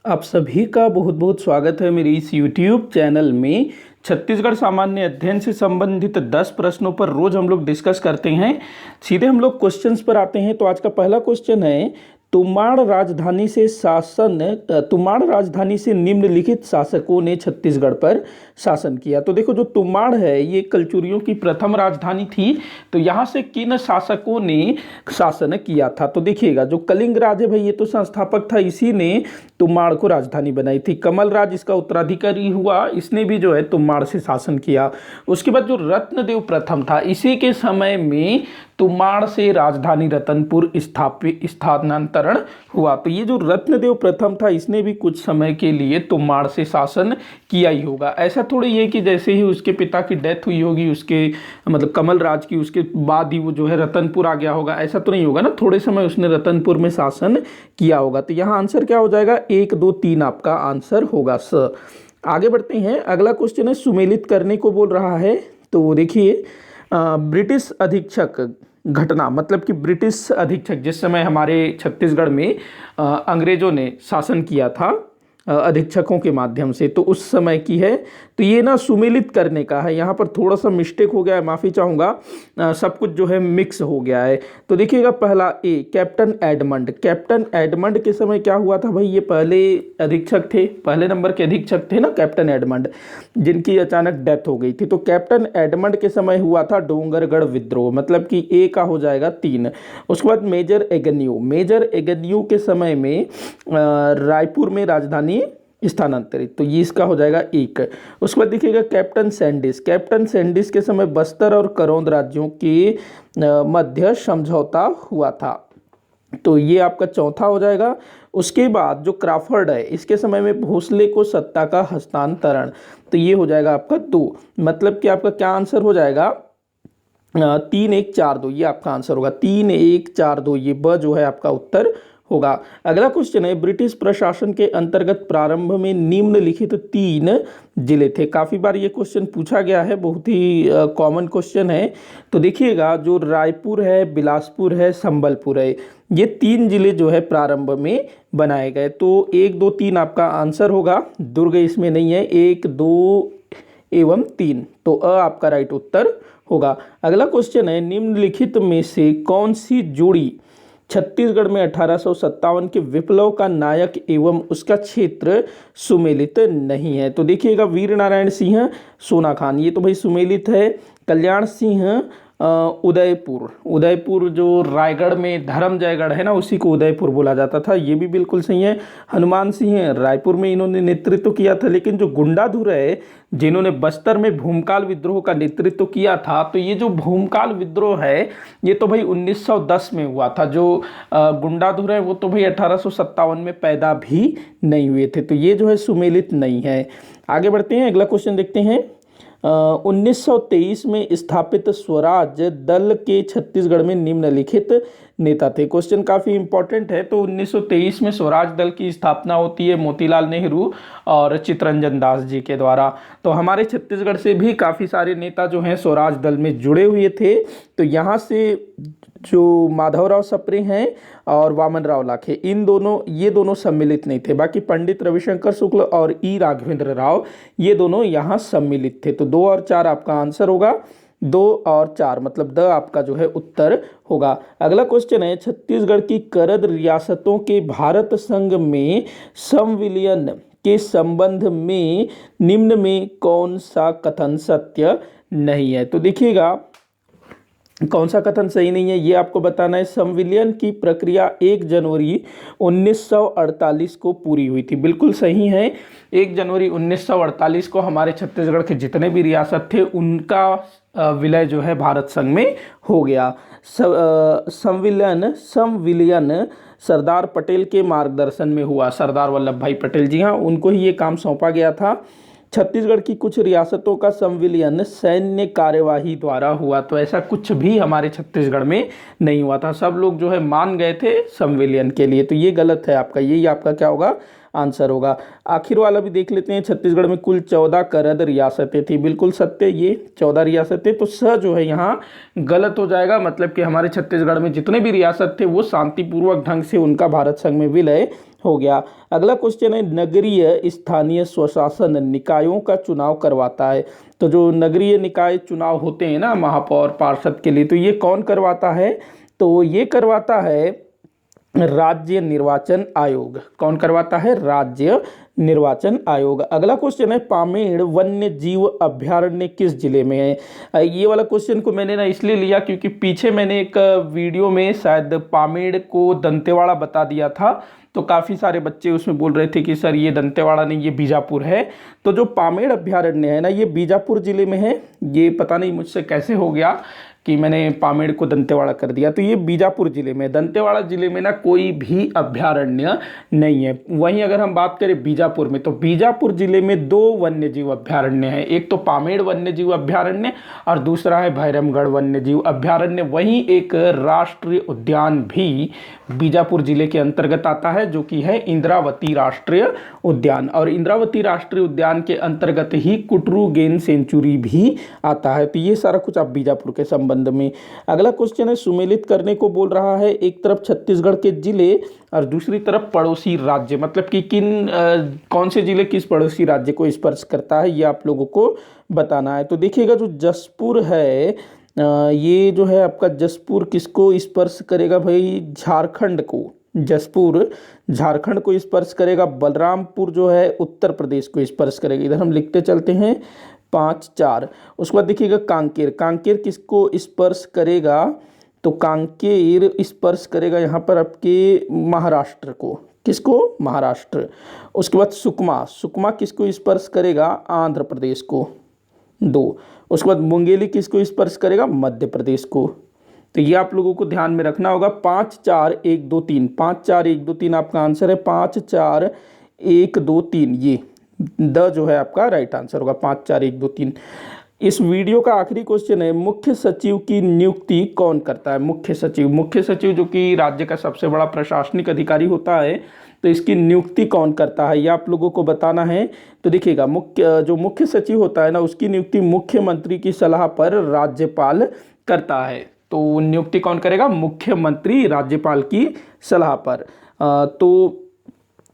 आप सभी का बहुत बहुत स्वागत है मेरे इस YouTube चैनल में। छत्तीसगढ़ सामान्य अध्ययन से संबंधित 10 प्रश्नों पर रोज हम लोग डिस्कस करते हैं। सीधे हम लोग क्वेश्चंस पर आते हैं। तो आज का पहला क्वेश्चन है, तुमाड़ राजधानी से निम्नलिखित शासकों ने छत्तीसगढ़ पर शासन किया। तो देखो, जो तुमाड़ है ये कलचुरियों की प्रथम राजधानी थी। तो यहाँ से किन शासकों ने शासन किया था? तो देखिएगा, जो कलिंग राज है भाई, ये तो संस्थापक था, इसी ने तुमाड़ को राजधानी बनाई थी। कमल राज इसका उत्तराधिकारी हुआ, इसने भी जो है तुमाड़ से शासन किया। उसके बाद जो रत्नदेव प्रथम था, इसी के समय में तुमाड़ से राजधानी रतनपुर स्थानांतरण हुआ। तो ये जो रत्नदेव प्रथम था, इसने भी कुछ समय के लिए तुमाड़ से शासन किया ही होगा। ऐसा थोड़ी है कि जैसे ही उसके पिता की डेथ हुई होगी, उसके मतलब कमल राज की, उसके बाद ही वो जो है रतनपुर आ गया होगा, ऐसा तो नहीं होगा ना। थोड़े समय उसने रतनपुर में शासन किया होगा। तो यहाँ आंसर क्या हो जाएगा? 1, 2, 3 आपका आंसर होगा स। आगे बढ़ते हैं। अगला क्वेश्चन है, सुमेलित करने को बोल रहा है। तो देखिए, ब्रिटिश अधीक्षक घटना, मतलब कि ब्रिटिश अधीक्षक जिस समय हमारे छत्तीसगढ़ में अंग्रेजों ने शासन किया था अधीक्षकों के माध्यम से, तो उस समय की है। तो ये ना सुमेलित करने का है। यहाँ पर थोड़ा सा मिस्टेक हो गया है, माफ़ी चाहूँगा। सब कुछ जो है मिक्स हो गया है। तो देखिएगा, पहला ए, कैप्टन एडमंड। कैप्टन एडमंड के समय क्या हुआ था भाई? ये पहले अधीक्षक थे, पहले नंबर के अधीक्षक थे ना कैप्टन एडमंड, जिनकी अचानक डेथ हो गई थी। तो कैप्टन एडमंड के समय हुआ था डोंगरगढ़ विद्रोह, मतलब कि ए का हो जाएगा 3। उसके बाद मेजर एगन्यू के समय में रायपुर में राजधानी स्थानांतरित, तो ये इसका हो जाएगा 1। उसके बाद देखिएगा, कैप्टन सैंडिस के समय बस्तर और करौंद राज्यों के मध्य समझौता हुआ था, तो ये आपका चौथा हो जाएगा। उसके बाद जो क्राफर्ड है, इसके समय में भोसले को सत्ता का हस्तांतरण, तो ये हो जाएगा आपका 2। मतलब कि आपका क्या आंसर हो जाएगा? 3, 1, 4, 2, ये आपका आंसर होगा। 3, 1, 4, 2, ये ब जो है आपका उत्तर होगा। अगला क्वेश्चन है, ब्रिटिश प्रशासन के अंतर्गत प्रारंभ में निम्नलिखित 3 जिले थे। काफ़ी बार ये क्वेश्चन पूछा गया है, बहुत ही कॉमन क्वेश्चन है। तो देखिएगा, जो रायपुर है, बिलासपुर है, संबलपुर है, ये 3 जिले जो है प्रारंभ में बनाए गए। तो 1, 2, 3 आपका आंसर होगा। दुर्ग इसमें नहीं है। 1, 2 एवं 3, तो अ आपका राइट उत्तर होगा। अगला क्वेश्चन है, निम्नलिखित में से कौन सी जोड़ी छत्तीसगढ़ में 1857 के विप्लव का नायक एवं उसका क्षेत्र सुमेलित नहीं है? तो देखिएगा, वीर नारायण सिंह, सोना खान, ये तो भाई सुमेलित है। कल्याण सिंह उदयपुर जो रायगढ़ में धर्मजयगढ़ है ना, उसी को उदयपुर बोला जाता था, ये भी बिल्कुल सही है। हनुमान सिंह रायपुर में इन्होंने नेतृत्व किया था। लेकिन जो गुंडाधुर है, जिन्होंने बस्तर में भूमकाल विद्रोह का नेतृत्व किया था, तो ये जो भूमकाल विद्रोह है, ये तो भाई 1910 में हुआ था। जो गुंडाधुर है वो तो भाई 1857 में पैदा भी नहीं हुए थे। तो ये जो है सुमेलित नहीं है। आगे बढ़ते हैं, अगला क्वेश्चन देखते हैं। 1923 में स्थापित स्वराज दल के छत्तीसगढ़ में निम्नलिखित नेता थे। क्वेश्चन काफ़ी इंपॉर्टेंट है। तो 1923 में स्वराज दल की स्थापना होती है मोतीलाल नेहरू और चित्तरंजन दास जी के द्वारा। तो हमारे छत्तीसगढ़ से भी काफ़ी सारे नेता जो हैं स्वराज दल में जुड़े हुए थे। तो यहाँ से जो माधवराव सप्रे हैं और वामन राव लाखे, ये दोनों सम्मिलित नहीं थे। बाकी पंडित रविशंकर शुक्ल और ई राघवेंद्र राव, ये दोनों यहाँ सम्मिलित थे। तो 2 और 4 आपका आंसर होगा। 2 और 4 मतलब द आपका जो है उत्तर होगा। अगला क्वेश्चन है, छत्तीसगढ़ की करद रियासतों के भारत संघ में संविलियन के संबंध में निम्न में कौन सा कथन सत्य नहीं है? तो देखिएगा, कौन सा कथन सही नहीं है ये आपको बताना है। संविलियन की प्रक्रिया 1 जनवरी 1948 को पूरी हुई थी, बिल्कुल सही है। 1 जनवरी 1948 को हमारे छत्तीसगढ़ के जितने भी रियासत थे, उनका विलय जो है भारत संघ में हो गया। संविलियन सरदार पटेल के मार्गदर्शन में हुआ। सरदार वल्लभ भाई पटेल, जी हाँ, उनको ही ये काम सौंपा गया था। छत्तीसगढ़ की कुछ रियासतों का संविलियन सैन्य कार्यवाही द्वारा हुआ। तो ऐसा कुछ भी हमारे छत्तीसगढ़ में नहीं हुआ था। सब लोग जो है मान गए थे संविलियन के लिए। तो ये गलत है आपका, यही आपका क्या होगा? आंसर होगा। आखिर वाला भी देख लेते हैं, छत्तीसगढ़ में कुल 14 करद रियासतें थी। बिल्कुल सत्य, ये 14 रियासतें। तो स जो है यहाँ गलत हो जाएगा, मतलब कि हमारे छत्तीसगढ़ में जितने भी रियासत थे वो शांतिपूर्वक ढंग से उनका भारत संघ में विलय हो गया। अगला क्वेश्चन है, नगरीय स्थानीय स्वशासन निकायों का चुनाव करवाता है। तो जो नगरीय निकाय चुनाव होते हैं ना महापौर पार्षद के लिए, तो ये कौन करवाता है? तो ये करवाता है राज्य निर्वाचन आयोग। कौन करवाता है? राज्य निर्वाचन आयोग। अगला क्वेश्चन है, पामेड़ वन्य जीव अभ्यारण्य किस जिले में है? ये वाला क्वेश्चन को मैंने ना इसलिए लिया क्योंकि पीछे मैंने एक वीडियो में शायद पामेड़ को दंतेवाड़ा बता दिया था, तो काफ़ी सारे बच्चे उसमें बोल रहे थे कि सर ये दंतेवाड़ा नहीं, ये बीजापुर है। तो जो पामेड़ अभ्यारण्य है ना, ये बीजापुर जिले में है। ये पता नहीं मुझसे कैसे हो गया कि मैंने पामेड़ को दंतेवाड़ा कर दिया, तो ये बीजापुर जिले में। दंतेवाड़ा जिले में ना कोई भी अभ्यारण्य नहीं है। वहीं अगर हम बात करें बीजापुर में, तो बीजापुर जिले में 2 वन्य जीव अभ्यारण्य है। एक तो पामेड़ वन्य जीव अभ्यारण्य और दूसरा है भैरमगढ़ वन्य जीव अभ्यारण्य। वहीं एक राष्ट्रीय उद्यान भी बीजापुर जिले के अंतर्गत आता है, जो कि है इंद्रावती राष्ट्रीय उद्यान। और इंद्रावती राष्ट्रीय उद्यान के अंतर्गत ही कुटरू गेम सेंचुरी भी आता है। तो ये सारा कुछ आप बीजापुर के संबंध में। अगला क्वेश्चन है, सुमेलित करने को बोल रहा है। एक तरफ छत्तीसगढ़ के जिले और दूसरी तरफ पड़ोसी राज्य, मतलब कि कौन से जिले किस पड़ोसी राज्य को स्पर्श करता है, ये आप लोगों को बताना है। तो देखिएगा, जो जसपुर है, ये जो है आपका जसपुर किसको स्पर्श करेगा भाई? झारखंड को। जसपुर झारखंड को स्पर्श करेगा। बलरामपुर जो है उत्तर प्रदेश को स्पर्श करेगा। इधर हम लिखते चलते हैं 5-4। उसके बाद देखिएगा कांकेर। कांकेर किसको स्पर्श करेगा? तो कांकेर स्पर्श करेगा यहाँ पर आपके महाराष्ट्र को। किसको? महाराष्ट्र। उसके बाद सुकमा। सुकमा किसको स्पर्श करेगा? आंध्र प्रदेश को। 2। उसके बाद मुंगेली किसको स्पर्श करेगा? मध्य प्रदेश को। तो ये आप लोगों को ध्यान में रखना होगा। 5-4-1-2-3, 5-4-1-2-3 आपका आंसर है। 5-4-1-2-3, ये द जो है आपका राइट आंसर होगा। 5-4-1-2-3। इस वीडियो का आखिरी क्वेश्चन है, मुख्य सचिव की नियुक्ति कौन करता है? मुख्य सचिव। मुख्य सचिव जो कि राज्य का सबसे बड़ा प्रशासनिक अधिकारी होता है, तो इसकी नियुक्ति कौन करता है, ये आप लोगों को बताना है। तो देखिएगा, जो मुख्य सचिव होता है ना, उसकी नियुक्ति मुख्यमंत्री की सलाह पर राज्यपाल करता है। तो नियुक्ति कौन करेगा? मुख्यमंत्री, राज्यपाल की सलाह पर। तो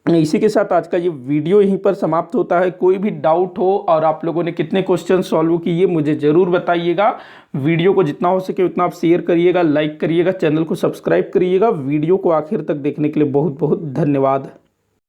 इसी के साथ आज का ये वीडियो यहीं पर समाप्त होता है। कोई भी डाउट हो और आप लोगों ने कितने क्वेश्चन सॉल्व किए मुझे ज़रूर बताइएगा। वीडियो को जितना हो सके उतना आप शेयर करिएगा, लाइक करिएगा, चैनल को सब्सक्राइब करिएगा। वीडियो को आखिर तक देखने के लिए बहुत बहुत धन्यवाद।